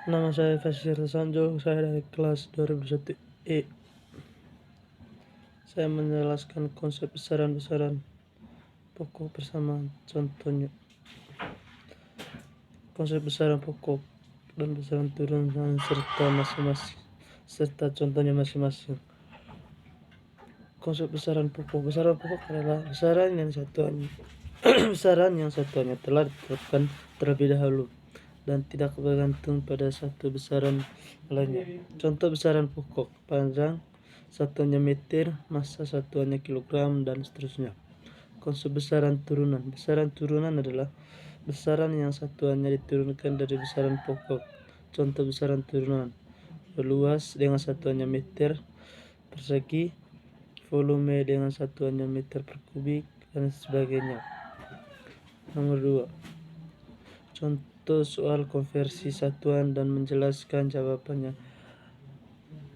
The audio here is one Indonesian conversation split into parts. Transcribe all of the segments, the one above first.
Nama saya Fasir Sanjo, saya dari kelas 2001 E. Saya menjelaskan konsep besaran-besaran pokok bersama contohnya. Konsep besaran pokok dan besaran turunan serta contohnya masing-masing. Konsep besaran pokok adalah besaran yang satuannya telah ditetapkan terlebih dahulu dan tidak bergantung pada satu besaran lainnya. Contoh besaran pokok: panjang satuannya meter, massa satuannya kilogram, dan seterusnya. Konsep besaran turunan. Besaran turunan adalah besaran yang satuannya diturunkan dari besaran pokok. Contoh besaran turunan: luas dengan satuannya meter persegi, volume dengan satuannya meter per kubik, dan sebagainya. Nomor 2. Contoh soal konversi satuan dan menjelaskan jawabannya.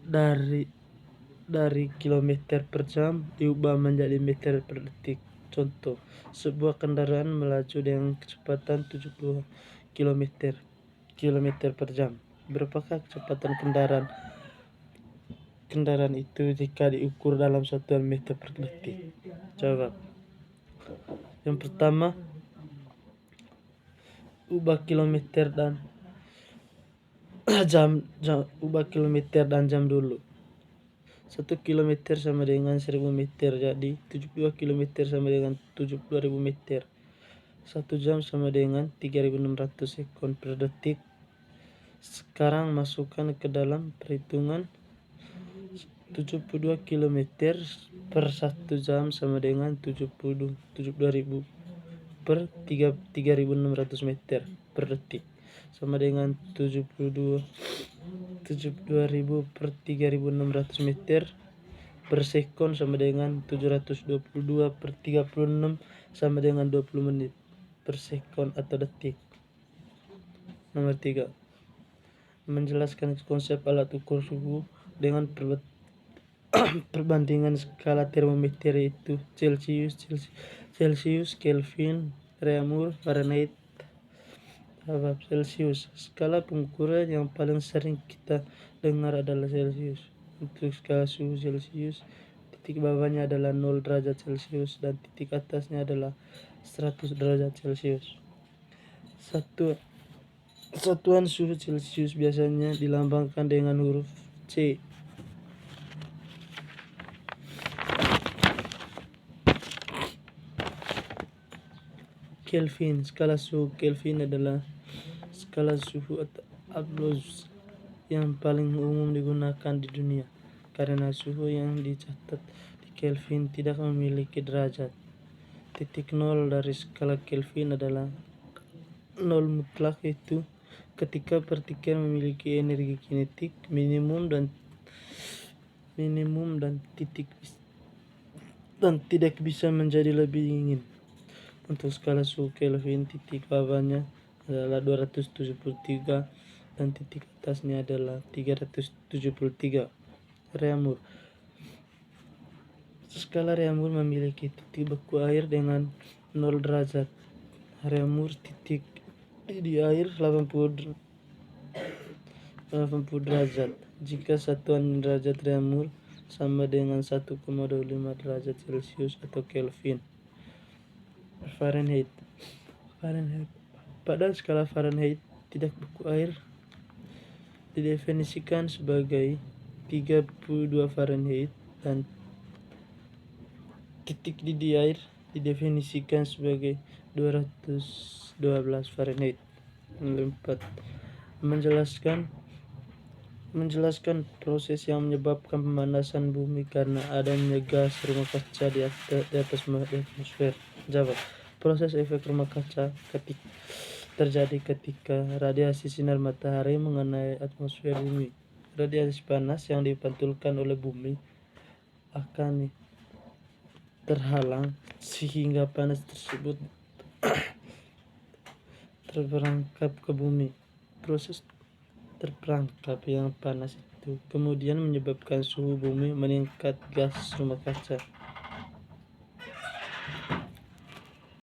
Dari kilometer per jam diubah menjadi meter per detik. Contoh, sebuah kendaraan melaju dengan kecepatan 70 km per jam. Berapakah kecepatan kendaraan itu jika diukur dalam satuan meter per detik? Jawab. Yang pertama, ubah kilometer dan jam dulu. 1 km sama dengan 1000 meter, jadi 72 km sama dengan 72.000 meter. 1 jam sama dengan 3600 sekon per detik. Sekarang masukkan ke dalam perhitungan 72 km per 1 jam sama dengan 72.000 per 3600 meter per detik, sama dengan 72.000 per 3600 meter per sekon, sama dengan 722 per 36 sama dengan 20 menit per sekon atau detik. Nomor 3. Menjelaskan konsep alat ukur suhu dengan perbandingan skala termometer, yaitu Celsius, Kelvin, Reaumur, Fahrenheit. Celsius. Skala pengukuran yang paling sering kita dengar adalah Celsius. Untuk skala suhu Celsius, titik bawahnya adalah 0 derajat Celsius dan titik atasnya adalah 100 derajat Celsius. Satuan suhu Celsius biasanya dilambangkan dengan huruf C. Kelvin. Skala suhu Kelvin adalah skala suhu absolut yang paling umum digunakan di dunia, karena suhu yang dicatat di Kelvin tidak memiliki derajat. Titik nol dari skala Kelvin adalah nol mutlak, yaitu ketika partikel memiliki energi kinetik minimum dan tidak bisa menjadi lebih dingin. Untuk skala suhu Kelvin, titik bawahnya adalah 273 dan titik atasnya adalah 373. Reaumur. Skala Reaumur memiliki titik beku air dengan 0 derajat. Reaumur titik di air 80 derajat. Jika satuan derajat Reaumur sama dengan 1,25 derajat Celcius atau Kelvin. Fahrenheit. Pada skala Fahrenheit, titik beku air didefinisikan sebagai 32 Fahrenheit dan titik didih air didefinisikan sebagai 212 Fahrenheit. 4. Menjelaskan proses yang menyebabkan pemanasan bumi karena adanya gas rumah kaca di atas atmosfer. Jawab. Proses efek rumah kaca terjadi ketika radiasi sinar matahari mengenai atmosfer bumi. Radiasi panas yang dipantulkan oleh bumi akan terhalang sehingga panas tersebut terperangkap ke bumi. Proses terperangkap yang panas itu kemudian menyebabkan suhu bumi meningkat gas rumah kaca.